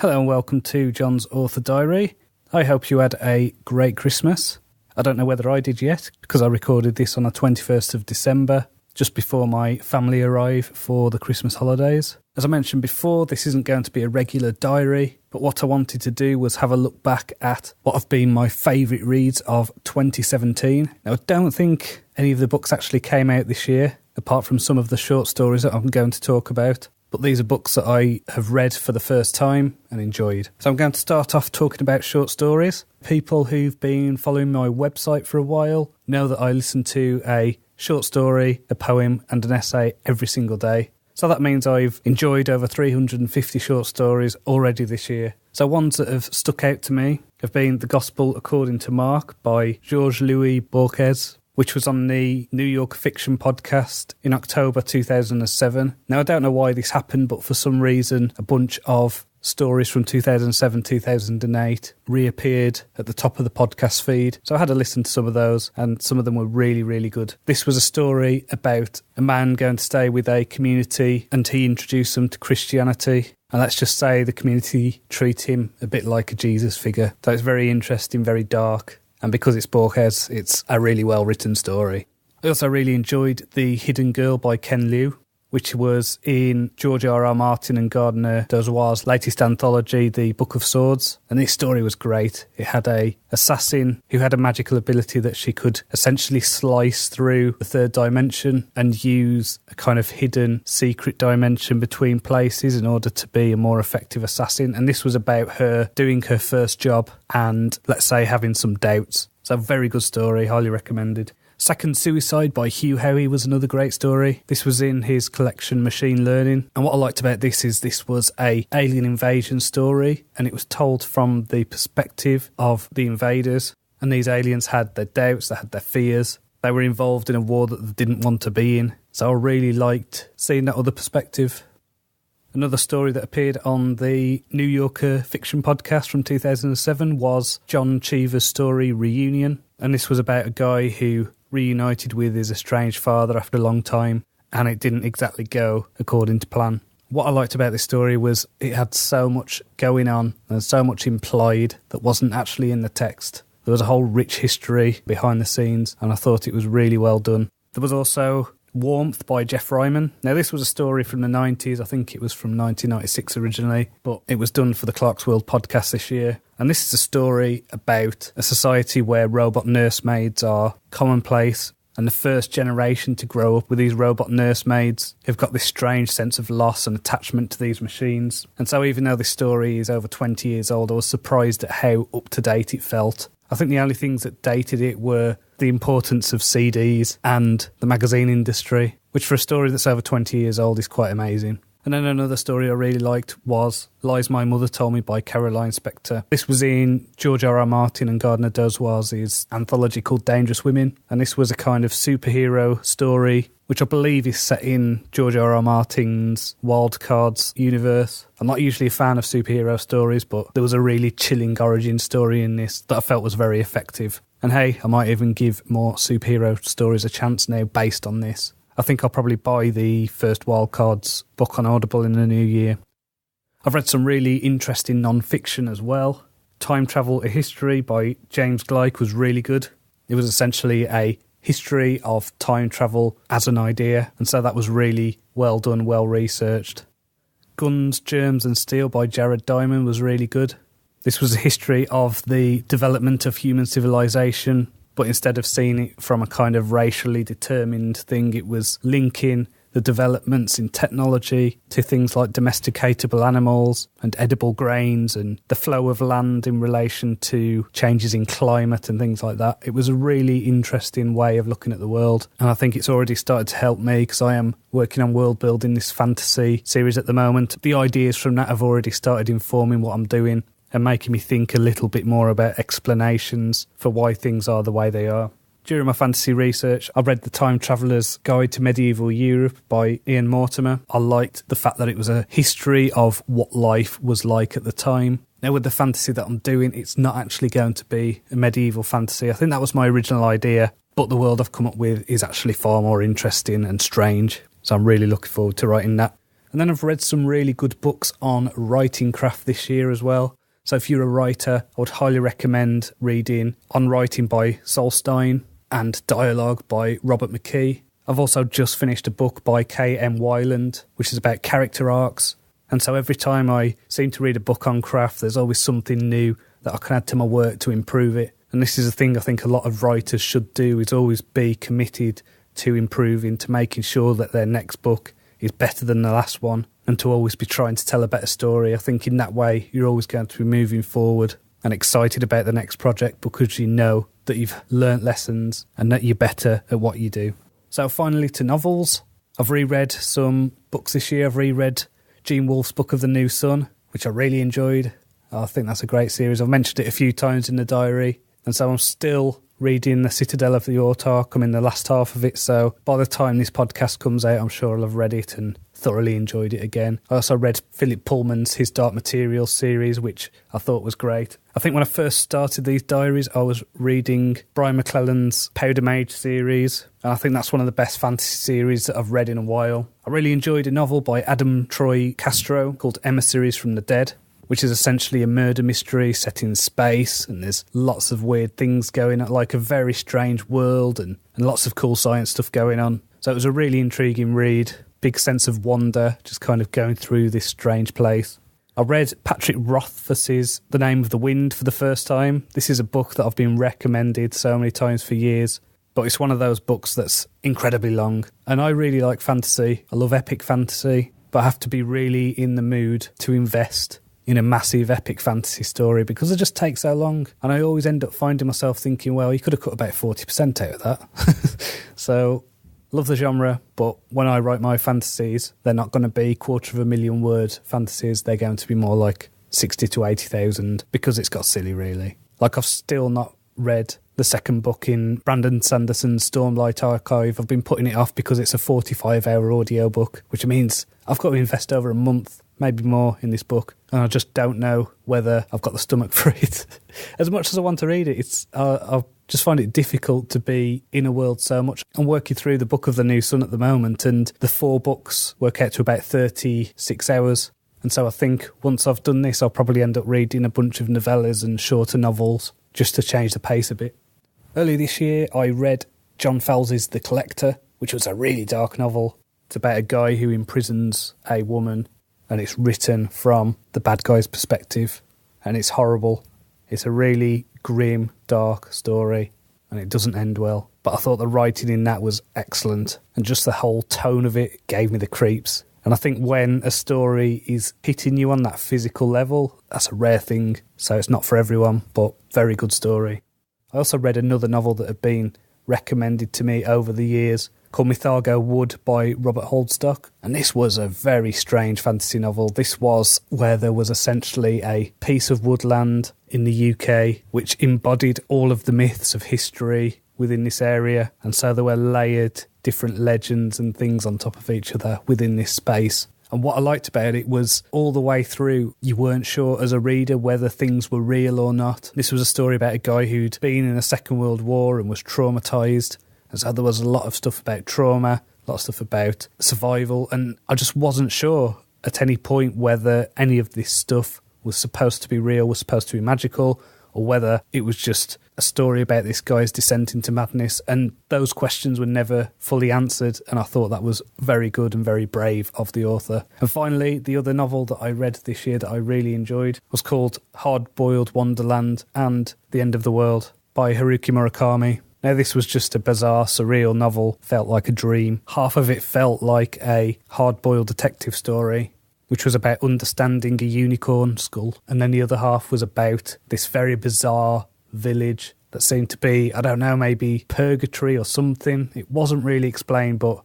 Hello and welcome to John's Author Diary. I hope you had a great Christmas. I don't know whether I did yet, because I recorded this on the 21st of December, just before my family arrive for the Christmas holidays. As I mentioned before, this isn't going to be a regular diary, but what I wanted to do was have a look back at what have been my favourite reads of 2017. Now, I don't think any of the books actually came out this year, apart from some of the short stories that I'm going to talk about. But these are books that I have read for the first time and enjoyed. So I'm going to start off talking about short stories. People who've been following my website for a while know that I listen to a short story, a poem and an essay every single day. So that means I've enjoyed over 350 short stories already this year. So ones that have stuck out to me have been The Gospel According to Mark by Georges-Louis Borges, which was on the New York Fiction Podcast in October 2007. Now, I don't know why this happened, but for some reason, a bunch of stories from 2007-2008 reappeared at the top of the podcast feed. So I had a listen to some of those, and some of them were really, really good. This was a story about a man going to stay with a community, and he introduced them to Christianity. And let's just say the community treat him a bit like a Jesus figure. So it's very interesting, very dark. And because it's Borges, it's a really well-written story. I also really enjoyed The Hidden Girl by Ken Liu, which was in George R.R. Martin and Gardner Dozois's latest anthology, The Book of Swords. And this story was great. It had an assassin who had a magical ability that she could essentially slice through the third dimension and use a kind of hidden secret dimension between places in order to be a more effective assassin. And this was about her doing her first job and, let's say, having some doubts. So very good story, highly recommended. Second Suicide by Hugh Howey was another great story. This was in his collection Machine Learning. And what I liked about this is this was a alien invasion story, and it was told from the perspective of the invaders. And these aliens had their doubts, they had their fears. They were involved in a war that they didn't want to be in. So I really liked seeing that other perspective. Another story that appeared on the New Yorker Fiction Podcast from 2007 was John Cheever's story Reunion. And this was about a guy who reunited with his estranged father after a long time, and it didn't exactly go according to plan. What I liked about this story was it had so much going on and so much implied that wasn't actually in the text. There was a whole rich history behind the scenes, and I thought it was really well done. There was also Warmth by Jeff Ryman. Now, this was a story from the 90s. I think it was from 1996 originally, but it was done for the Clark's World podcast this year. And this is a story about a society where robot nursemaids are commonplace, and the first generation to grow up with these robot nursemaids have got this strange sense of loss and attachment to these machines. And so even though this story is over 20 years old, I was surprised at how up-to-date it felt. I think the only things that dated it were the importance of CDs and the magazine industry, which for a story that's over 20 years old is quite amazing. And then another story I really liked was Lies My Mother Told Me by Caroline Spector. This was in George R.R. Martin and Gardner Dozois's anthology called Dangerous Women. And this was a kind of superhero story, which I believe is set in George R.R. Martin's Wild Cards universe. I'm not usually a fan of superhero stories, but there was a really chilling origin story in this that I felt was very effective. And hey, I might even give more superhero stories a chance now based on this. I think I'll probably buy the first Wild Cards book on Audible in the new year. I've read some really interesting non-fiction as well. Time Travel: A History by James Gleick was really good. It was essentially a history of time travel as an idea, and so that was really well done, well researched. Guns, Germs and Steel by Jared Diamond was really good. This was a history of the development of human civilization, but instead of seeing it from a kind of racially determined thing, it was linking the developments in technology to things like domesticatable animals and edible grains and the flow of land in relation to changes in climate and things like that. It was a really interesting way of looking at the world, and I think it's already started to help me because I am working on world building this fantasy series at the moment. The ideas from that have already started informing what I'm doing and making me think a little bit more about explanations for why things are the way they are. During my fantasy research, I read The Time Traveller's Guide to Medieval Europe by Ian Mortimer. I liked the fact that it was a history of what life was like at the time. Now, with the fantasy that I'm doing, it's not actually going to be a medieval fantasy. I think that was my original idea, but the world I've come up with is actually far more interesting and strange. So I'm really looking forward to writing that. And then I've read some really good books on writing craft this year as well. So if you're a writer, I would highly recommend reading On Writing by Solstein and Dialogue by Robert McKee. I've also just finished a book by K.M. Weiland, which is about character arcs. And so every time I seem to read a book on craft, there's always something new that I can add to my work to improve it. And this is a thing I think a lot of writers should do, is always be committed to improving, to making sure that their next book is better than the last one, and to always be trying to tell a better story. I think in that way you're always going to be moving forward and excited about the next project because you know that you've learnt lessons and that you're better at what you do. So finally to novels. I've reread some books this year. I've reread Gene Wolfe's Book of the New Sun, which I really enjoyed. I think that's a great series. I've mentioned it a few times in the diary. And so I'm still reading The Citadel of the Autarch. I'm in the last half of it, so by the time this podcast comes out, I'm sure I'll have read it and thoroughly enjoyed it again. I also read Philip Pullman's His Dark Materials series, which I thought was great. I think when I first started these diaries, I was reading Brian McClellan's Powder Mage series, and I think that's one of the best fantasy series that I've read in a while. I really enjoyed a novel by Adam Troy Castro called Emissaries from the Dead, which is essentially a murder mystery set in space, and there's lots of weird things going on, like a very strange world and lots of cool science stuff going on. So it was a really intriguing read, big sense of wonder, just kind of going through this strange place. I read Patrick Rothfuss's The Name of the Wind for the first time. This is a book that I've been recommended so many times for years, but it's one of those books that's incredibly long. And I really like fantasy. I love epic fantasy, but I have to be really in the mood to invest in a massive epic fantasy story because it just takes so long. And I always end up finding myself thinking, well, you could have cut about 40% out of that. So, love the genre, but when I write my fantasies, they're not going to be 250,000 word fantasies. They're going to be more like 60 to 80,000 because it's got silly, really. Like, I've still not read the second book in Brandon Sanderson's Stormlight Archive. I've been putting it off because it's a 45-hour audiobook, which means I've got to invest over a month, maybe more, in this book, and I just don't know whether I've got the stomach for it. As much as I want to read it, I just find it difficult to be in a world so much. I'm working through the Book of the New Sun at the moment, and the 4 books work out to about 36 hours. And so I think once I've done this, I'll probably end up reading a bunch of novellas and shorter novels just to change the pace a bit. Earlier this year, I read John Fowles's The Collector, which was a really dark novel. It's about a guy who imprisons a woman, and it's written from the bad guy's perspective, and it's horrible. It's a really grim, dark story, and it doesn't end well. But I thought the writing in that was excellent, and just the whole tone of it gave me the creeps. And I think when a story is hitting you on that physical level, that's a rare thing, so it's not for everyone, but very good story. I also read another novel that had been recommended to me over the years called Mythago Wood by Robert Holdstock. And this was a very strange fantasy novel. This was where there was essentially a piece of woodland in the UK which embodied all of the myths of history within this area. And so there were layered different legends and things on top of each other within this space. And what I liked about it was all the way through, you weren't sure as a reader whether things were real or not. This was a story about a guy who'd been in the Second World War and was traumatised. And so there was a lot of stuff about trauma, a lot of stuff about survival. And I just wasn't sure at any point whether any of this stuff was supposed to be real, was supposed to be magical, or whether it was just a story about this guy's descent into madness. And those questions were never fully answered, and I thought that was very good and very brave of the author. And finally, the other novel that I read this year that I really enjoyed was called Hard-Boiled Wonderland and The End of the World by Haruki Murakami. Now, this was just a bizarre, surreal novel, felt like a dream. Half of it felt like a hard-boiled detective story, which was about understanding a unicorn skull. And then the other half was about this very bizarre village that seemed to be, I don't know, maybe purgatory or something. It wasn't really explained, but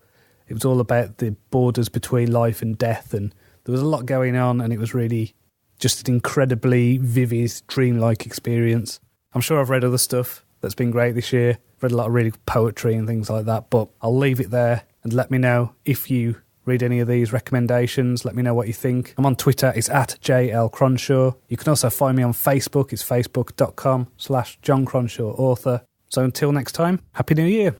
it was all about the borders between life and death. And there was a lot going on, and it was really just an incredibly vivid, dreamlike experience. I'm sure I've read other stuff that's been great this year. Read a lot of really good poetry and things like that, but I'll leave it there and let me know if you read any of these recommendations. Let me know what you think. I'm on Twitter. It's at JL Cronshaw. You can also find me on Facebook. It's facebook.com/John Cronshaw author. So until next time, Happy New Year.